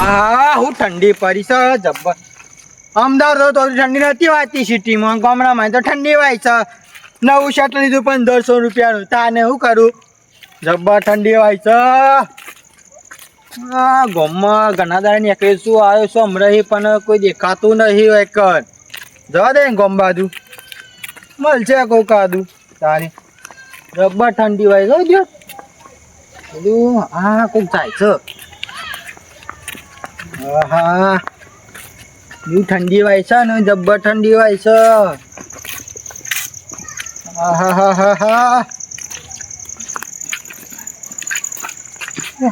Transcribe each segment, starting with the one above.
હા હું ઠંડી પડી છે જબ્બર. અમદાવાદ તો ઠંડી નથી વાતી સિટીમાં, ગામડામાં તો ઠંડી વાય છે. નવું શર્ટ લીધું 1500 રૂપિયાનું, તાને શું કરું? જબ્બર ઠંડી વાય છે. ગામમાં ઘણા દાડા નીકળીશું આવ્યો છું હમણાં, પણ કોઈ દેખાતું નહીં એક જવા દે ગામ બાજુ મળશે કોઈ કાદું તારે. જબ્બર ઠંડી વાય છે જો બધું. હા કોઈક જાય છે. હા બહુ ઠંડી વાય છે ને, જબ્બર ઠંડી વાય છે. હા હા હા હા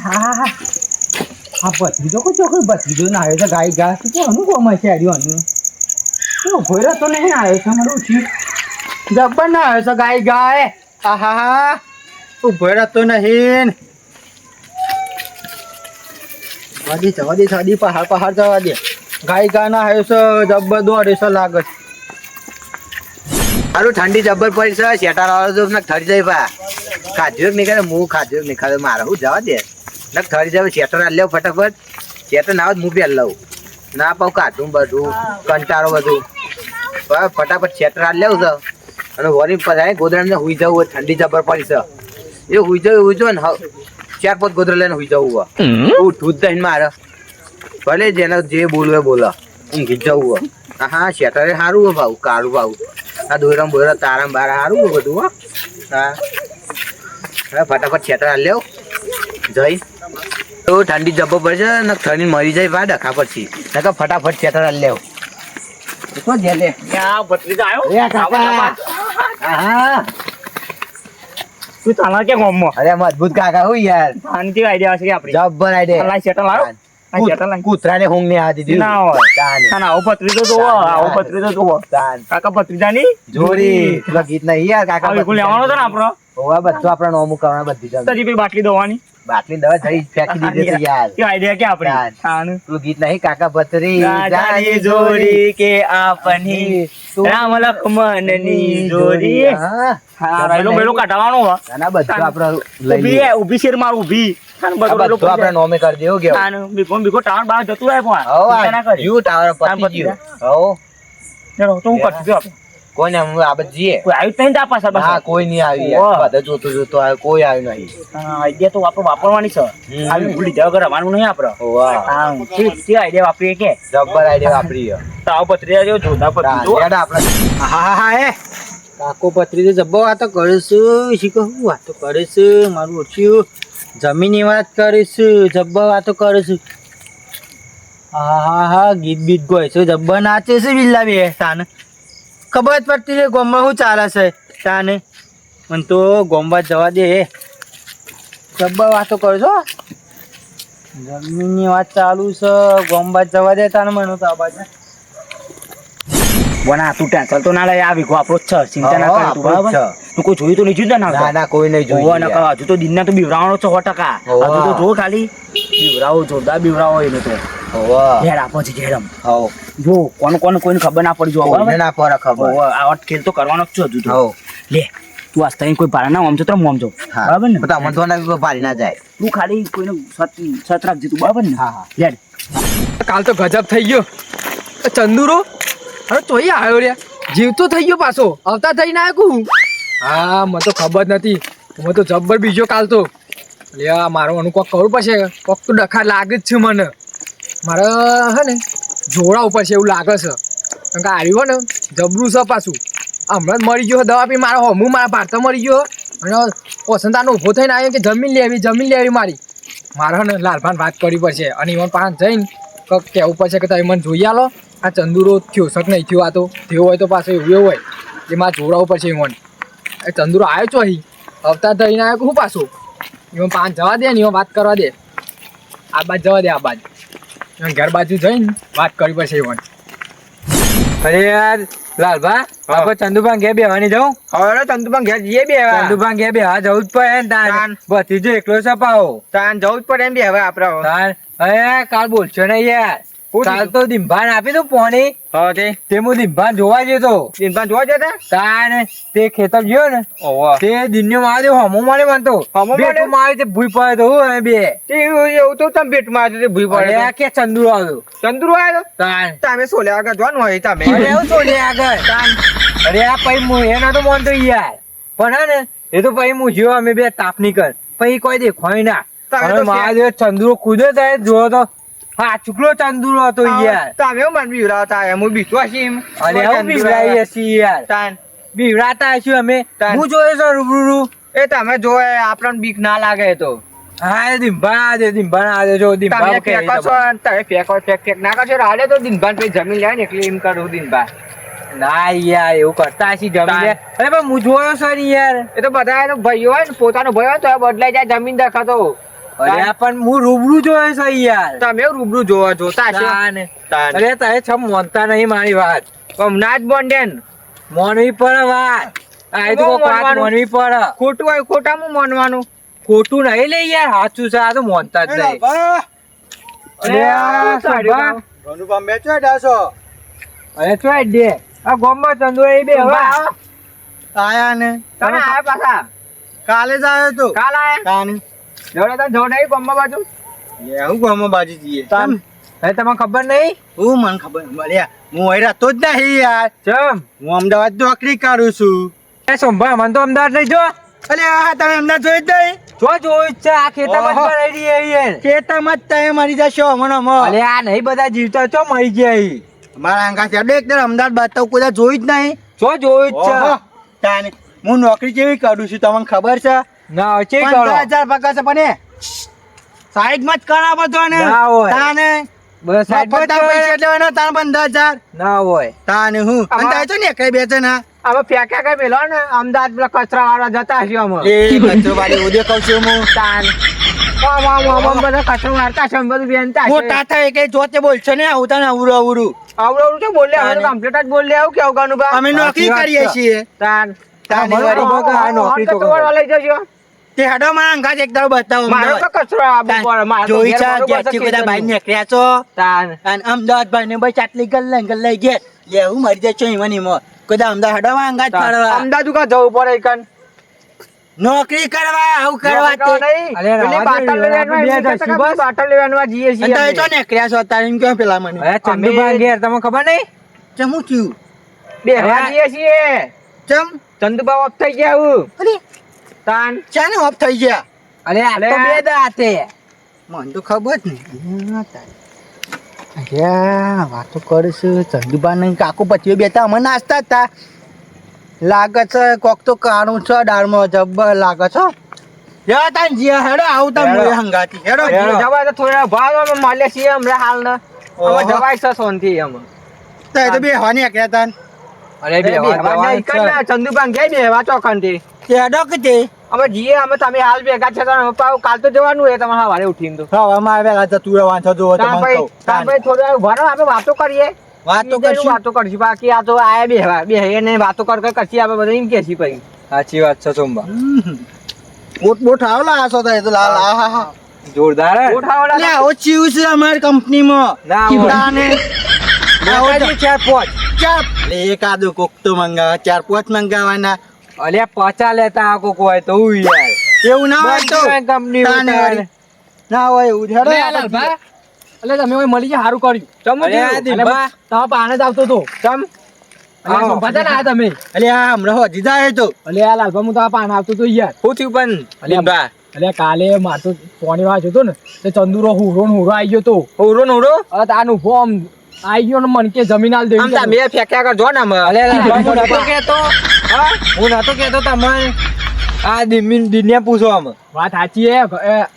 હા હા ભત્રીજો કોઈ ચોખ્ખો ભત્રીજો ના આવ્યો છે. ગાય ઘાસ તો અનુ કોમ છે આર્યું ભોયરો તો નહીં આવ્યો છે મારું ઉઠી. જબ્બર ના આવ્યો છે ગાય ગાય. હા હા હા ભોયરો તો નહીં. જવા દે સાદી પહાડ પહાડ જવા દે. ગાય ગા ના આવ્યો છે. જબ્બર દોડે છે લાગે. સારું ઠંડી જબ્બર પડી છે. શેટાર વાળો તો થરી જાય પા ખાધ્યો નહીં કરે. હું ખાધ્યો નહીં ખાધો મારે હું જવા દે ને થરી જાય. શેટર આ લેવ ફટાફટ. શેટર ના આવે હું પહેર લઉં ના પાઉં કાઢું બધું કંટાળો બધું. ફટાફટ શેટર આ લેવું છે અને વળી પછી ગોદડા હુઈ જવું હોય. ઠંડી જબ્બર પડી છે એ હુઈ જવું ને 4-5 ગોદડા લઈને હુઈ જવું હોય. ઉઠવું જ નહીં મારે. ભલે જેને જે બોલવે બોલો ઊંઘી જવું હોય. હા શેટરે સારું હોય ભાવ કાળું ભાવ. આ દોરામ બોરા તારામ બાર સારું હોય બધું. હા હા ફટાફટ શેટર આ લેવ જઈ તો ઠંડી જબ્બર પડશે ને ઠંડી મરી જાય બા ડખા પછી નકર ફટાફટ શેટર આ લેવ. શું જે લે ક્યાં ભત્રીજો આવ્યો? હા તું ચાલા કે ગામમાં? અરે મજબૂત કાકા હું યાર. શાંતિ આઈડિયા છે કે આપણી જબ્બર આઈડિયા. લાઈ સેટલ આવ્યો. આ સેટલ લાઈ કૂતરાને ઊંઘ ને આ દીધી ના હોય. ના આવો ભત્રીજો જોવો, આવો ભત્રીજો જોવો. કાકા ભત્રીજાની જોડી પેલા ગીત નહીં યાર કાકા. બિલકુલ લેવાનો હતો ને આપણો. હોવા બધું આપણા નોમું કરવાના બધી જણ. તજી પેલી બાટલી દોવાની. બાટલી દવા થઈ ફેંકી દીધી હતી યાર. કે આઈડિયા કે આપણી. હાનું પેલું ગીત નહીં કાકા ભત્રી રાજાની જોડી કે આપની રામ લક્ષ્મણની જોડી. હા રેલો બેલો કાઢવાનો હો. ના બધું આપણે ઊભી લઈ ઊભી શેર માર ઊભી. બધું આપણે નોમે કરી દેવું કેવું. હાનું બીકો ટાવર બહાર જતું રહે પણ. હો ચિંતા ના કરી. યુ ટાવર પતી ગયું. હો ચલો તો હું કરતી આપણે. કોઈ ને આ બધ જીએ. કોઈ આવ્યું જ નહીં તા પાછા બસ. હા કોઈ નહીં આવી યાર. બધા જોતો જોતો આવ્યો કોઈ આવ્યું નહીં. આઈડિયા તો આપણે વાપરવાની છે. આવી ભૂલી જાવ કે રવાનું નહીં આપણે. વાહ હા તે આઈડિયા વાપરીએ કે જબ્બર આઈડિયા વાપરી. તાવ પત્રીજા જેવો જોધા પત્રીજો. આપણે હા હા એ કાકો પત્રી જબ્બર વાતો કરીશું. શીખો હું વાતો કરીશું. મારું ઓછું જમીનની વાત કરીશું. જબ્બર વાતો કરીશું. હા હા હા ગીત બીત ગોય છે. જબ્બર નાચે છે બિલ્લા બે તાને ખબર જ પડતી છે ગામમાં શું ચાલે છે તાને. મને તો ગામમાં જવા દે. જબ્બર વાતો કરો છો. જમીનની વાત ચાલુ છે. ગામમાં જવા દે તાને. મને તો આ બાજુ બના તું ટેન્શન તો ના લે. આ વીઘો આપણો જ છે. ચિંતા ના કર તું બરાબર. તું કોઈ જોયું તો નહીં જોયું ને. ના ના કોઈ નહીં જોયું. હજુ તો દિનના તો બીવરાવાનો છે 100%. હજુ તો જો ખાલી બીવરાવો જોરદાર બીવરાવો એને તો. ઘેર આપો છે ઘેરમ. જો કોને કોઈને ખબર ના પડી. જો ના પર ખબર. આ ખેલ તો કરવાનો જ છે હજુ તો. લે તું આસ્તા કોઈ ભાડા ના આમ છો તો આમ જો બરાબર ને. મને તો ના ભારી ના જાય. તું ખાલી કોઈને સત રાખજે તું બરાબર ને. હા હા લેડ કાલ તો ગજબ થઈ ગયો. ચંદુરો અરે તોય આવ્યો રે. જીવતો થઈ ગયો પાછો. આવતા થઈને આવ્યો હું. હા મને તો ખબર નથી. હું તો જબ્બર બીજો કાલ તો. લે મારો અનુ કોક કરવું પડશે. કોક તો ડખા લાગે જ છે મને. મારે હે ને જોડા ઉપર છે એવું લાગે છે. કારણ કે આવ્યો ને જબરું છે પાછું. હમણાં જ મરી ગયો દવા પી. મારો હમું મારા ભારત મરી ગયો. અને પસંદાનો ઊભો થઈને આવ્યો કે જમીન લેવી મારી. મારે ને લાલભાન વાત કરવી પડશે. અને એમાં પાંચ જઈને કહેવું પડશે કે તમે મને જોઈ આલો. આ ચંદુરો થયો શક નહીં થયો. આ તો થયો હોય તો પાછો એવું હોય એ મારે જોડાવું પડશે. એમાં એ ચંદુરો આવ્યો છો અહીં અવતાર થઈને આવ્યો હું પાછો. એમાં પાંચ જવા દે ને એમાં વાત કરવા દે. આ બાજુ જવા દે. આ બાજુ ઘર બાજુ જઈને વાત કરવી પડશે. એમાં અરે યાર લાલભા આપણે ચંદુભાઈ ઘેર બેવાની જાઉં. હવે ચંદુભાઈ ઘેર જઈએ બે ચંદુભાઈ ઘેર બેવા જવું જ પડે ને તાન. ભત્રીજો એકલો સપાવો તાન જવું જ પડે એમ બે હવે આપડે. તાન અરે કાલ બોલશો ને યાર. કાલ તો દિંભાન આપી દઉં પોણી હા તે તે હું દિંભાન જોવા જતો દિનપાન જોવા જતા તાન તે ખેતર ગયો ને ઓવા તે દિનનો મારે હમો મળે મનતો હમો મળે? બેટું મારે તે ભૂઈ પડે તો હું અમે બે તે એવું તો તમે ભેટમાં આવ્યો તે ભૂઈ પડે અરે કે ચંદુ આવ્યો ચંદ્રુ આવ્યો તાન તમે સોલે આગળ જોવાનું હોય તમે અરે એવું છોડે આગળ અરે આ પછી હું એના તો મન તો યાર પણ હે ને એ તો પછી હું જ્યો અમે બે તાપની કર પછી કોઈ દેખાય ના તમે હવે તો મારા જે ચંદુરો કૂદે થાય જોયો તો હા ચુકલો ચંદુરો હતો યાર તમે એવું મને બીવરાવતા એમ હું બીતો હશી એમ અરે હું બીવડાવી હશી યાર તાન બીવડાતા હશું અમે તાન. હું જોયો છો રૂબરૂ એ તમે જો આપણને બીક ના લાગે તો હા એ દિંભાન આજે જો તમે દિંભાન ફેંકો છો અને તમે ફેંક ના કરશો રાડે તો દિનભાન પછી જમીન લે ને એટલે એમ કરું દિનભાન ના યાર એવું કરતા હશી જમી લે અરે પણ હું જોયો છે ને યાર એ તો બધા એનો ભાઈઓ હોય ને પોતાનો ભાઈ હોય ને તો એ બદલાઈ જાય જમીન દેખાતો અરે આ પણ હું રૂબરૂ જોયો છે યાર તમે એવું રૂબરૂ જોતા હશો તાન. તાન. અરે તારે છમ મોનતા નહીં મારી વાત હમણાં જ બોન્ડેન મોનવી પડે વાત આ તો કોક વાત મોનવાનું? મોનવી પડે ખોટું હોય ખોટામાં માનવાનું ખોટું નહીં લે યાર સાચું છે આ તો મોનતા જ નહીં અરે આ સાડ્યું સંભા. અરે ચોય દે આ ગોમમાં ચંદુ એ બે હવે આવો. આયા ને તમે આયા પાછા કાલે જ આવ્યો તો કાલ આયા કાન જોડે નહીં ગોમમાં બાજુ હું ગામમાં બાજુ જઈએ તાન. હવે તમને ખબર નહીં હું મને ખબર મળ્યા હું અહીં રહેતો જ નહીં યાર ચમ હું અમદાવાદ નોકરી કરું છું એ સંભા મને તો અમદાવાદ નહીં જો અલે આ તમે અમદાવાદ જોઈ જ નહીં જો જોયું જ છે આ ખેતરમાં જ ઓહો. ભરાઈ રહી છે યાર. ખેતરમાં જ તમે મરી જશો હમણાં અરે આ નહીં બધા જીવતા ચો મરી ગયા અહીં. મારા આંગા છે એકદમ અમદાવાદ બતાવ કોઈ જોઈ જ નહીં જો જોયું જ ઓહો. છે તાને હું નોકરી કેવી કરું છું તમને ખબર છે ના ચેક કરો 15,000 પગાર છે પણ સાઈડમાં જ કરાવો તો ને ના હોય. તાને બસ સાઈડ પર મફતના પૈસા લેવાના તાન 15,000 ના હોય તાને હું અને તારે તો ને કઈ બેચે ના હવે ફેંક્યા કઈ પેલો ને અમદાવાદ પેલા કચરા વાળા જતા હશે અમે એ બચ્ચો વાળી ઉદે કહું છું હું તાન બધા કચરો મારતા છે બધું બેનતા છે મોટા થાય કઈ જોતે બોલશો ને આવું તાને અવરું અવરું આવડું તો બોલ્યા હવે કમ્પ્લીટ જ બોલ્યા આવું કેવું ગાનું બા અમે નોકરી કરીએ છીએ તાન તાને અમારે વળી તો આ નોકરી તો કચરો લઈ જજો તે હડો મારા અંગા જ એક દાડો બતાવો મારો તો અમદાવાદ. કચરો આપવો પડે મારો તો જોઈ ઘેર છે બરોબર છે ઘેરથી બધા ખેતરનું. ભાઈ નીકળ્યા છો તાન અને અમદાવાદ ભાઈ ને ભાઈ ચાટલી ગલ્લે ઘેર લેવું મરી જશો ઈવન ઈમો કોઈ દા અમદાવાદ હડો માં અંગા જ ફરવા અમદાવાદ કા જવું પડે કન નોકરી કરવા આવું કરવા તે અરે રાવા દે, બે જશું બસ. બાટલ લેવાનું જઈએ અને તમે તો છીએ નીકળ્યા છો તારે એમ કેમ પેલા મને અરે ચંદુભાઈ ઘેર તમને ખબર નહીં ચમ હું થયું બે જઈએ છીએ ચમ ચંદુબા ઓફ થઈ ગયા હું અરે તાન ચાને ઓફ થઈ ગયા અરે આ તો બે દાંતે મને તો ખબર જ નહીં અરે વાતો કરીશું ચંદુબા નહીં કાકુ પતિઓ બેતા અમે નાસ્તા હતા લાગે છે કોક તો કાણું છે દાળમાં જબ્બર લાગે છે યા તાન જીયા હેડો આવું તાન હેડો. મોય હંગાતી હેડો હેડો. જવાય તો થોડા ભાવ અમે મળ્યા છીએ હમણાં હાલ ને ઓહો. અમે જવાય છે સોનથી અમે તો એ તો બે હવાની એકલા તાન અરે બે ચંદુબાન ગયા બે વાંચો ખંતી તે હેડો કે તે અમે જઈએ અમે તમે હાલ ભેગા છે તો અમે પાછું કાલ તો જવાનું હોય તમારે સવારે ઉઠીને તો હવામાં આવેલા જતું રહેવાનું છે જો તાન તમને ભાઈ કહું તાન ભાઈ થોડું ભરો આપણે વાતો કરીએ વાતો બીજાનું કરશું વાતો કરશું બાકી આ તો આયા બે ને વાતો કર કરશી આપણે બધા એમ કહેશી પછી સાચી વાત છે સોમબા બોટ બોટ આવલા આસો થાય તો લાલ આહા હા જોરદાર હે? ઉઠાવડા લે ઓછી છે અમારી કંપનીમાં ના હોય. તાને નાકાજી ચાર પાંચ ચાપ એકાદું કોક તો મંગાવા 4-5 મંગાવાના અલ્યા પચા લેતા આ કોક હોય તો હું યાર એવું ના હોય તો બધી કંપની તાને ઉતારે. વળી. ના હોય એવું હેડો આપણે એટલે તમે ઓય મળી ગયા સારું કર્યું ચમુ અરે આ દીપા. તમે પાણે જ આવતો હતો ચમ એટલે સંભાતા ના આયા તમે અલે આ હમણાં હોજી જાય તો એટલે આ લાલભા હું તો આ પાણે આવતો હતો યાર શું થયું પણ દીપા? એટલે કાલે માર તો પોણી વાંચ હતો ને તે ચંદુરો હુરો ને હુરો આવી ગયો તો ઉરો ને ઉરો? હવે તાનું ફોર્મ આવી ગયો ને મન કે જમીન આલ આમ દેવી તમે ફેંક્યા કરજો ને અમે અલે લાલભા, હું નતો કહેતો હા? હું નતો કહેતો તમને આ દિનિયા પૂછો આમ વાત સાચી હે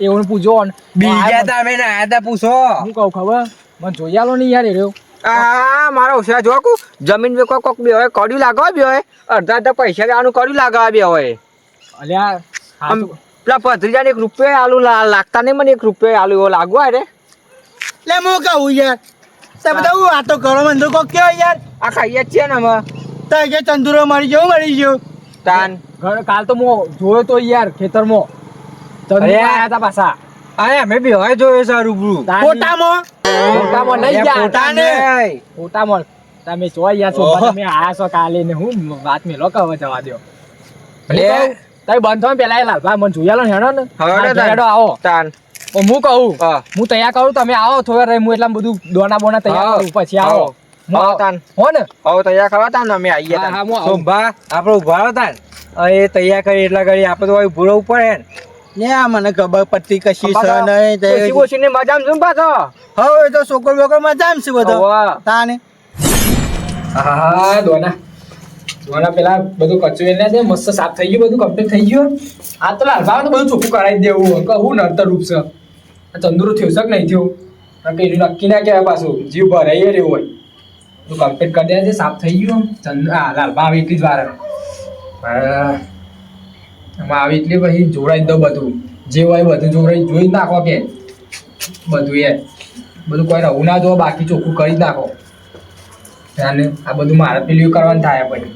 એવું પૂછો ને બીજા તમે ને આયા તા પૂછો હું કહું ખબર મને જોઈ આલો નહીં યાર એ રહ્યો આ મારો હોશિયાર જો કુ જમીન વેકો કોક બે હોય કડ્યું લાગવા બે હોય અડધા પૈસા દેવાનું કડ્યું લાગવા બે હોય અલ્યા આમ પેલા ભત્રીજાને 1 રૂપિયો આલુ લાગતા નહીં મને 1 રૂપિયો આલુ એવો લાગવા રે લે હું કહું યાર તમે બધા હું વાતો કરો મને તો કોક કયો યાર આ ખાઈએ જ છીએ ને અમે તો કે ચંદુરો મરી ગયો તાન કાલ તો હું જોયો તો યાર ખેતરમાં ચંદુ અરે. આયા હતા પાછા આ અમે બી હોય જોયો છે રૂબરૂ ફોટામાં ફોટામાં લઈ ગયા ફોટાને ફોટામાં તમે જોઈ ગયા છો ઓહો. તમે આયા છો કાલે ને હું વાત મેલો કહો જવા દો લે. તમે બંધ થો પેલા એ લાલભા મને જોઈ આલો ને હેડો ને હેડો હા, તાન. હેડો આવો તાન હું કહું હા. હું તૈયાર કરું તમે આવો થોડા રહી હું એટલા બધું દોના બોના તૈયાર હા. કરું પછી આવો હું આવો આવો. તાન. હો ને હવે તૈયાર કરવા તાન અમે આવીએ હા, તાન. હા, હું આવું. શોભા આપણે ઉભા રહો તાન એ તૈયાર કરી એટલા કરી આપણે તો ભૂરો ઉપર હે ને આ મને ખબર પડતી કશી છે નહીં ઓછી ઓછી ને મજામાં જોઉં પાછો હવે તો છોકરો બોકરો મજામ છે બધો તાને હા દોના પેલા બધું કચું એને દે મસ્ત સાફ થઈ ગયું બધું કમ્પ્લીટ થઈ ગયું આ તો લાલભા તો બધું ચોખ્ખું કરાવી દેવું કહું નડતર રૂપ છે આ ચંદુરો થયું છે કે નહીં થયું કારણ કે એનું નક્કી ના કહેવાય પાછું જીવ ભરાઈ રહ્યું હોય તું કમ્પ્લીટ કરી દે છે સાફ થઈ ગયું લાલભા આવી એટલી જ વાર એમાં આવી એટલે પછી જોડાઈ દઉં બધું જે હોય બધું જોઈ જ નાખો કે બધું એ બધું કોઈ રહું ના જો બાકી ચોખ્ખું કરી જ નાખો અને આ બધું મારે પેલું કરવાનું થાય પછી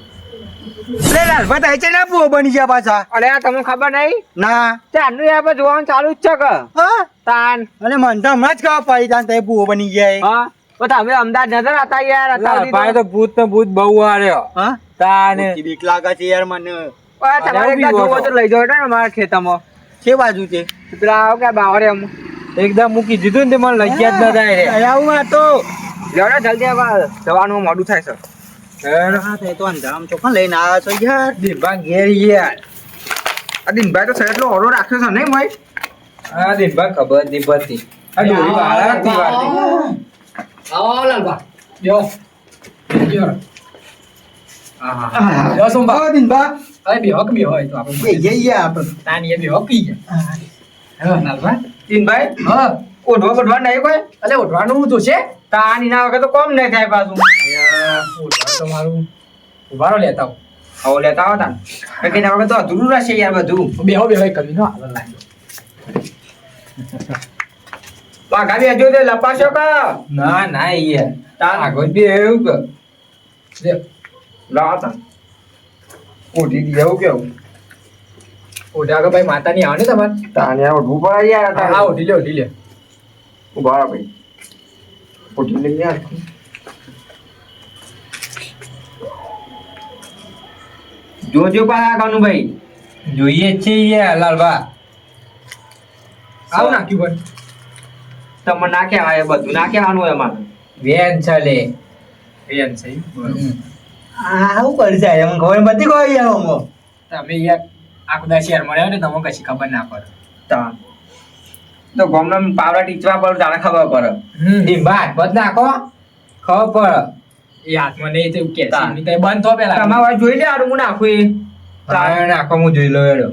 લાલભા થાય છે ના પૂરો બની ગયા પાછા અરે આ તમને ખબર નહીં ના ચારનું યાર જોવાનું ચાલુ જ છે કે હા તાન અને મને તો હમણાં જ ખબર પડી તાન તે પૂરો બની ગયા હા પણ તમે અમદાવાદ નજર હતા યાર લાલભાઈ તો ભૂત ને ભૂત બહુ આવ્યો હા તાને બીક લાગે છે યાર મને તમારે એકદમ જોવો તો લઈ જાવ ને અમારા ખેતરમાં છે બાજુ છે પેલા આવો કે બાવરે એમ એકદમ મૂકી દીધું ને તે મને લઈ ગયા જ ન થાય રે આવું આ તો લેવડો જલ્દી આવા જવાનું મોડું થાય છે તો અંધારામ ચોખા લઈને આવ્યા છો યાર દિનભા ઘેર યાર આ દિનભાઈ તો શહેર એટલો ઓરો રાખ્યો છે નહીં ભાઈ હા દિનભા ખબર નહીં પડતી આ ડોરી વાળા હતી વાળતી આવો લાલબા જો જો હા સોમબા દિનભા અરે બેહો કે બેહો તો આપણે જઈએ આપણે તાની એ બેહો પી ગયા હા લાલબા દિનભાઈ હા ઓઢવા બઢવા નહીં કોઈ અલે ઉઠવાનું તો છે તાની ના વગર તો કોમ નહીં થાય પાછું ઉઠવાનું તો મારું ઉભારો લેતા હું હવે લેતા આવો તાન કે ના વગર તો અધૂરું રહેશે યાર બધું બેહો બેહો કમી નો આગળ લાગ્યો પાઘા બી હજુ તે લપાશો કા ના ના યાર તાન આગળ બી એવું કે દે લાવો તાન ઓઢી દી એવું કેવું ઓઢા કે ભાઈ માતાની આવે ને તમારે તાને ઓઢવું પડે યાર હા તાન ઓઢી લે ઉભા રહો ભાઈ ઓઢી લઈ યાર જોજો પાછા કાનું ભાઈ જોઈએ જ છે યાર લાલભા આવું નાખ્યું ભાઈ તમે ના કહેવાય એ બધું ના કહેવાનું હોય અમારે વેન છે લે બેન છે આવું કરી છે એમ ખબર બધી કોઈ યાર અમો તમે યાર આ બધા શેર મળ્યા ને તમને કશી ખબર ના પડે તાન તો ગોમના પાવડા ટીચવા પર તાને ખબર પડે દિનભા બદ નાખો ખબર એ હાથમાં નહીં તો કે તાન. છે બંધ થો પેલા તમારે વાત જોઈ લે આડું હું નાખું એ પડે નાખો હું જોઈ લો એડો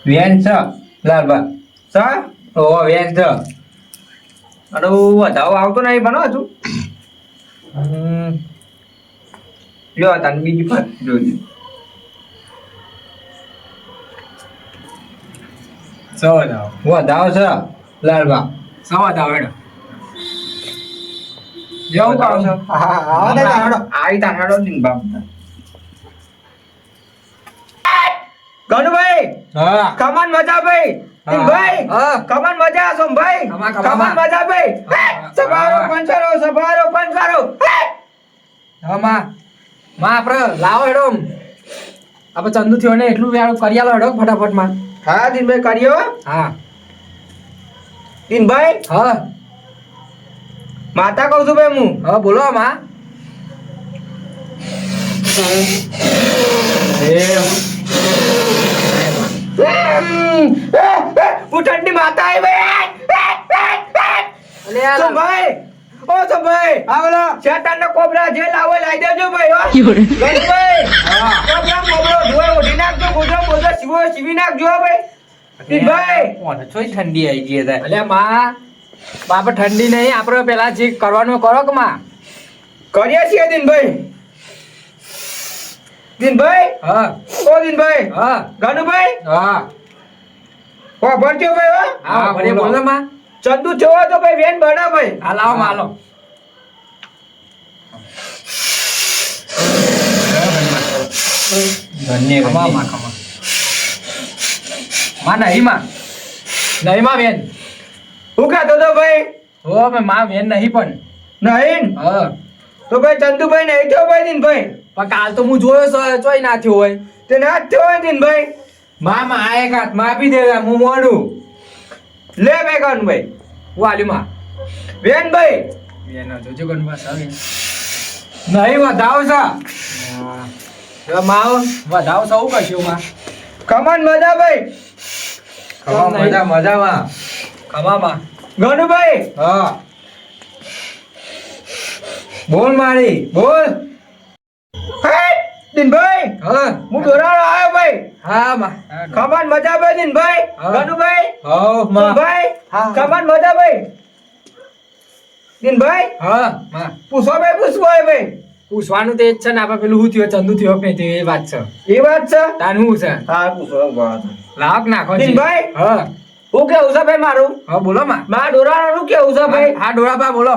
વેન છે લાલભા સર ઓ વેન છે અરે વધાવો આવતો નહીં બનો હજુ લ્યો તાન બીજી પર જોઈ સવા દાવ વધાવ છે લાલભા સવા દાવ હેડો જેવું કરો છો આઈ તાનાડો દિન બાપ ગણભાઈ હા કમાન મજા ભાઈ દિનભાઈ હા. કમાન મજા સોમભાઈ કમાન. કમાન મજા ભાઈ સભારો પંચારો હા માં આપણે લાવો હેડો આપણે ચંદુ થયો ને એટલું વેળું કરી આલો હેડો ફટાફટ માં હા દિનભાઈ કર્યો હા દિનભાઈ હા માતા કહું છું ભાઈ હું હા બોલો માં હું ઠંડી માતા આવી ભાઈ અલે સોમભાઈ ઓ સોમભાઈ હા બોલો શેતાનનો કોબરા જે લાવો લાવી દેજો ભાઈ હો ગણભાઈ કોબરા કોબરો ધોય ઓઢી નાખજો ગોધરો ગોધરો શિવો શિવી નાખજો હો ભાઈ દિનભાઈ ઓને થોડી ઠંડી આવી ગઈ હતા અલે માં બાપા ઠંડી નહીં આપણે પેલા જે કરવાનું કરો કે માં કરીએ છીએ દિનભાઈ દિનભાઈ હા ઓ દિનભાઈ હા ગણભાઈ હા ઓ ભરજો ભાઈ હો હા ભલે બોલો માં ચંદુ જોવો તો ભાઈ વેન બના ભાઈ હા લાવો માં હાલો ખમા માં ખમા માં નહીં માં બેન હું કહેતો તો ભાઈ હો મેં માં બેન નહીં પણ નહીં હા તો ભાઈ ચંદુભાઈ નહીં થયો ભાઈ દિનભાઈ પણ કાલ તો હું જોયો ચોય ના થયો હોય તે ના જ થયો હોય દિનભાઈ માં આ એક હાથ માં આપી દે હું મોડું લે ભાઈ કાનભાઈ હું આલ્યું માં બેનભાઈ બેન જોજો ગણવા સાવે નહીં વધાવ છે માં વધાવ સૌ કશું માં કમન મજા ભાઈ મજામાં ખમામાં ગણુભાઈ હા બોલ મારી બોલ હે દિનભાઈ હા હું દોરાળો આવ્યો ભાઈ હા માં કમન મજા ભાઈ દિનભાઈ હા. ગણુભાઈ હો માં ભાઈ હા. કમન મજા ભાઈ દિનભાઈ હા માં પૂછો ભાઈ પૂછવાનું તો એ જ છે ને આપણે પેલું હું થયો ચંદુ થયો કે નહીં થયો એ વાત છે એ વાત છે તાન હું છે હા પૂછો લાવક નાખો છે. દિનભાઈ? હા હું કેવું છે ભાઈ મારું હા બોલો માં મારા દોરાળાનું કેવું છે ભાઈ હા ડોળાપા બોલો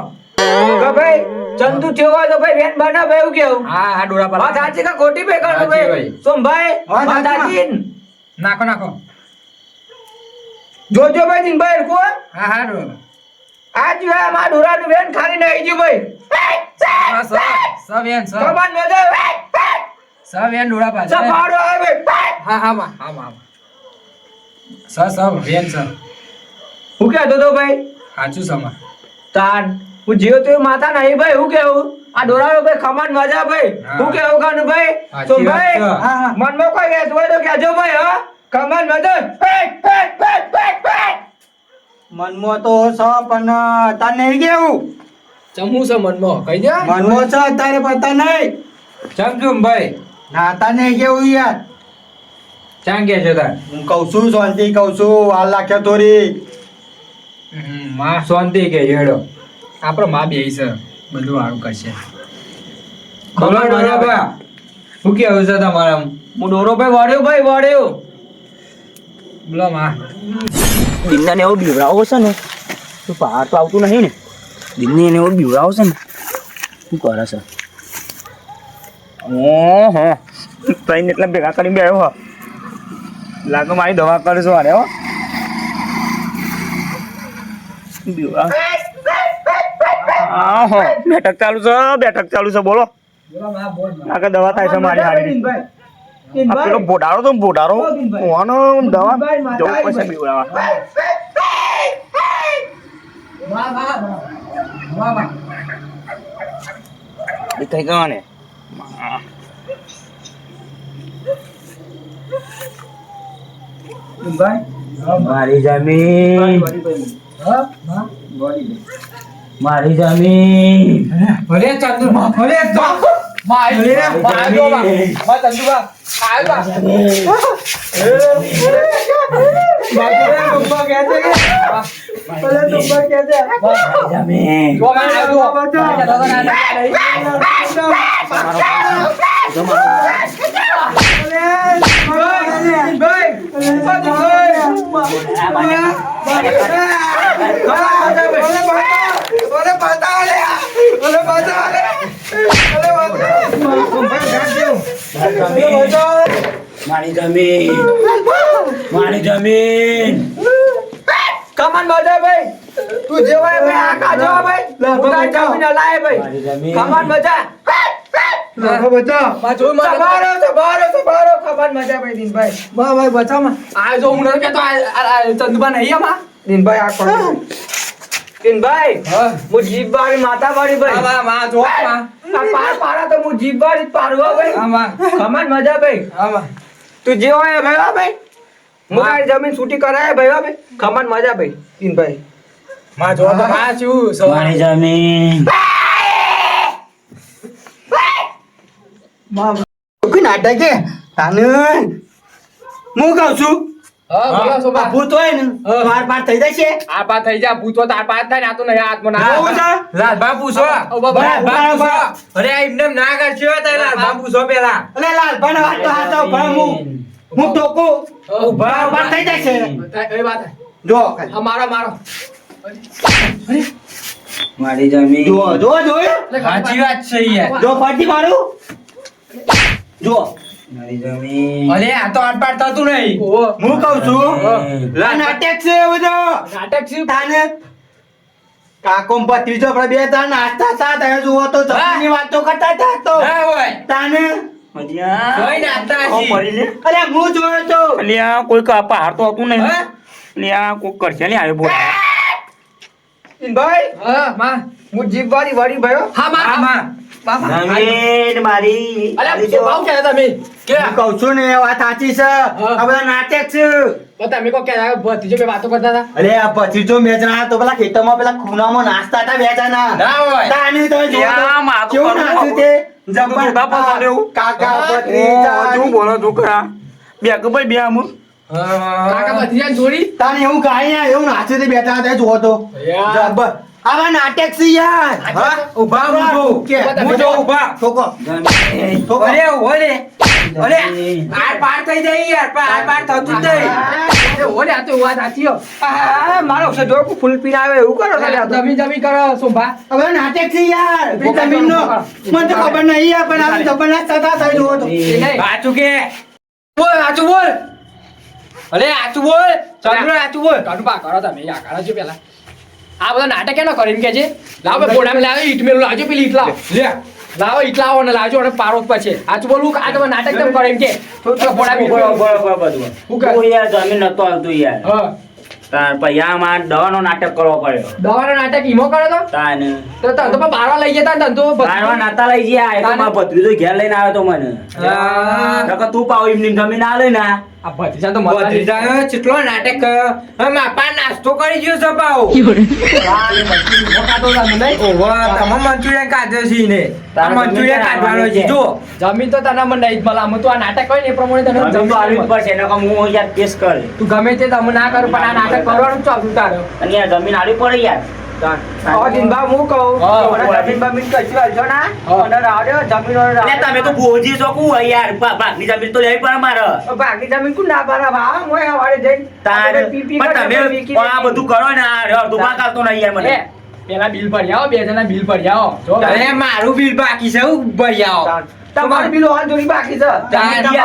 કે ભાઈ ચંદુ થયો હોય તો ભાઈ બેન બના ભાઈ એવું કેવું હા હા ડોળાપા વાત સાચી કે ખોટી ભાઈ સાચી ગણુભાઈ ભાઈ. સોમભાઈ વાત વાત સાચી. સાચી નાખો નાખો જોજો ભાઈ દિનભાઈ કો હા હા ડોળાપા આજ વા મારા દોરાનું બેન ખાલી નહીં ગયું ભાઈ હા સવેન કમાન મજા સવેન ડોળાપા છે. સફાડો આવે ભાઈ હા હા માં હા માં વેન સ હું કહેતો તો ભાઈ સાચું સમા તાન હું જીવ તો માતા નહીં ભાઈ હું કેવું આ દોરાનો ભાઈ ખમાન મજા ભાઈ હા. હું કેવું કાનુ ભાઈ સાચી તો વાત ભાઈ છે. મનમાં કોઈ કહેતું હોય તો કહેજો ભાઈ હા ખમાન મજા મનમાં તો છે પણ તાર નહીં કેવું ચમુ છે મનમાં કહી દે મનમાં છે તારે પતા નહીં ચમચુમ ભાઈ ના તાર નહીં કેવું યાર ચાં કે છે તાર હું કહું છું શાંતિ કહું છું હાલ લાખ્યો થોડી માં શાંતિ કે હેડો આપણો માં બે છે બધું સારું કરશે બોલો ડોરાબા શું કેવું છે તમારા હું દોરો ભાઈ વળ્યો બોલો માં દિનને એવો બીવડાવો છે ને તો પહાડ તો આવતું નહીં ને દિનને એને એવો બીવડાવો છે ને શું કરે છે ઓહો ટ્રેન એટલે ભેગા કરીને બેઠો હો લાગે મારી દવા કરશો અરે હો બીવડા આહો બેઠક ચાલુ છે બોલો બોલો માં બોલ લાગે દવા થાય છે મારી હારી આ પેલો બોડારો તો બોડારો કોનો દવા જવું પડશે બીવડાવા એ થઈ ગયો ને મારી જમીન મારી જમીન ભલે ચંદુ ભલે તો માં આવ્યો માં ચંદુ બા આવ્યો જમીન જો માં મારી જમીન કમાન મજા ભાઈ તું જેવાય ભાઈ આ કાજો ભાઈ હું તારી જમીન લાય ભાઈ મારી જમીન કમાન મજા માં જો માં સબારો કમાન મજા ભાઈ દિનભાઈ ભાઈ બચાવ માં આ જો હું કે તો ચંદુબા નહીં માં દિનભાઈ આ કોણ દિનભાઈ હા હું જીભવાળી માતાવાળી ભાઈ માં જો માં આ પારા તો હું જીભવાળી પારવા ભાઈ આમાં કમાન મજા ભાઈ આમાં તું જે હોય ભાઈ હા ભાઈ હું તારી જમીન છૂટી કરાય ભાઈ હા ભાઈ કમાન મજા ભાઈ દિનભાઈ માં જો તો માં છું મારી જમીન કોઈ નાટક કે તાને હું કહું છું હા બોલો સો આ ભૂત હોય ને પાર પાર થઈ જશે આ પા થઈ જા પૂછો તાર પાસ થાય ને આ તો નહીં હાથમાં ના બહુ છે? લાલભા પૂછો લાલભા પૂછો અરે આ એમને એમ ના કરશો તારે લાલભા પૂછો પેલા અલે લાલ પણ વાત તો હાથો પણ હું ટોકું પાર પાર થઈ જશે એ વાત જો આ મારો મારી જમીન જો સાચી વાત છે યાર જો ફાટી મારું જો મારી જમીન અરે આ તો આટપાટ થતું નહીં ઓહો. હું કહું છું લા નાટક છે એ બધું નાટક છે તાને કાકો ને ભત્રીજો આપણે બે તાર નાસ્તા હતા તમે જુઓ તો જમીનની વાતો કરતા હતા તો તાને મધ્યા કોઈ નાસ્તા આવો હશે. પડી લે અરે હું જોયો તો અલ્યા કોઈ પહાડ તો હતું નહીં અલ્યા કોઈ કરશે ને આવ્યો બોલ ભાઈ હા માં હું જીભ વાળી વળી ભયો હા માં જમીન મારી અલ્યા શું ભાવ કહેતા તમે કે હું કહું છું ને એ વાત સાચી છે આ બધા નાટક છે તો તમે કો કે ભત્રીજો બે વાતો કરતા હતા અરે આ ભત્રીજો મેચના તો પેલા ખેતરમાં પેલા ખૂણામાં નાસ્તા હતા બેચાના ના હોય. તાને તો જો યા, માં તો કેવું કરું. નાચ્યું તે જબર ઉભા પાછા લેવું. કાકા ઓ ભત્રીજા તું બોલો તું કરા બે કે ભાઈ બે આમ કાકા ભત્રીજાને જોડી તાને એવું કાંઈ ના એવું નાચ્યું તે બેઠા હતા જોવો તો યાર. જબર આવા નાટક છે યાર હા ઊભા ઊભો કે હું જો ઊભા ઠોકો ઠોકો અરે ઓલે અરે આર પાર થઈ જાય યાર આર પાર થતું જ નહીં ઓલે આ તો વાત સાચી હો. મારો સજો ફૂલ પીને આવે એવું કરો જમીન જમીન કરો સોભા હવે નાટક છે યાર જમીનનો મને તો ખબર નહીં યાર પણ આ જબરદસ્ત થતા થઈ જોવો તો સાચું કે બોલ સાચું બોલ અરે સાચું બોલ ચંદ્ર સાચું બોલ કાઢું પા કરો તમે આ કરો છો પેલા આ બધા નાટક કેનો કરીને કે છે લાવો બે બોડામાં લાવો ઈટ મેલું લાવજો પેલી ઈટ લાવો લે લાવો ઈટ લાવો ને લાવજો અને પારો પછી સાચું બોલવું આ તમે નાટક કેમ કરે એમ કે તો બોડા બધું હું કહે? તું યાર જમીન નતો આવતું યાર હા તાર પછી આમાં દવાનો નાટક કરવો પડ્યો દવાનો નાટક ઈમો કરે તો તાને તો તને તો બારવા લઈ જતા ને તને તો તારવા નાતા લઈ ગયા એટલે તાને? મારા ભત્રીજો ઘેર લઈને આવ્યો તો મને નકર તું પાવ એમની જમીન આ લઈ ના આ ભત્રીજા તો મરવા નહીં. ચેટલો નાટક કર્યો હમ આપા નાસ્તો કરી ગયો છે પાઉ મોટા તો તમે નહીં. તમે મંચુરિયન કાઢ્યો છે ને તારા મંચુરિયન કાઢવાનો છે જો જમીન તો તને મને નહીં જ મળે આમ તો આ નાટક હોય ને એ પ્રમાણે તને જમીન તો આલવી જ જમીન પડશે નકર હું યાર કેસ કરે તું ગમે તે તમે ના કરો પણ આ નાટક કરવાનું જ ચાલુ તારે અને યાર જમીન આલવી પડે યાર એટલે તમે તો બોજી છો કુ યાર ભાગની જમીન તો લેવી પડે મારે તાર પણ તમે આ બધું કરો ને આ અડધું ભાગ આવતો નહીં યાર મને પેલા બિલ ભરી આવો બે જણા બિલ ભરી આવો જો મારું બિલ બાકી છે હું ભરી આવો તમારું બિલ ઓન જોડી બાકી છે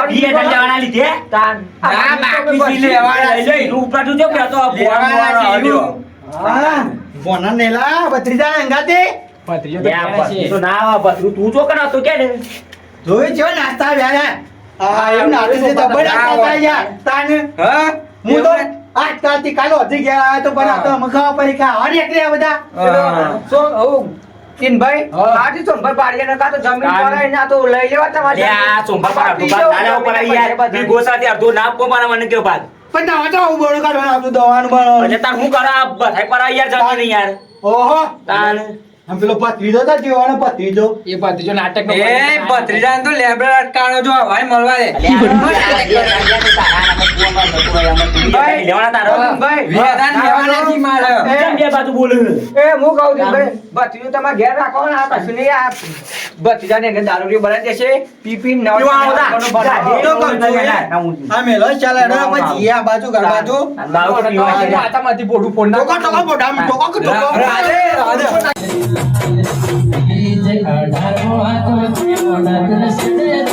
બીએ જવાના લીધે ના, બાકી છે લેવાના છે. લઈ તું ઉપર તું જો કે તો લેવાના છે એવું. બોના નેલા ભત્રીજા અંગાતે ભત્રીજો તો ઘેર છે. તો ના બતરું તું જો કર તો કે ને જોઈ છે નાસ્તા વ્યારા હા એવું નાસ્તો છે તો બડા ખાતા યાર તાને હા હું તો આજ કાલથી કાલો હજી ગયા આવ્યો તો પણ આ તો મખાવા પરીક્ષા હાર એકલે આ બધા લે આ સોમવાર પર અડધું ભાગ ના લેવો પડે યાર બી ગોસાથી અડધું ના આપવો પડે મને કયો ભાગ પણ ના તો હું બોલું કાઢવાનું આપણું દવાનું બનો અને તાર હું કરા બધાય પર યાર જમીન યાર ઓહો તાન આમ પેલો ભત્રીજો તો જીવાનો ભત્રીજો એ ભત્રીજો નાટક નો તો લેબડા અટકાણો જો હવાઈ મળવા દે લેવાના તારો વેદાન લેવાના છી મારે કેમ બે બાજુ બોલે એ હું કહું છું ભાઈ ભત્રીજો તમારે ઘેર રાખો ને આ કશું નહીં આ ભત્રીજાને એને દારૂ બનાવી દેશે પી આ મેલો ચાલે પછી આ બાજુ ઘર બાજુ માથામાંથી પોડું ફોડ નાખો. ટોકો પોડા ટોકો ટોકો રાધે રાધે અઢાર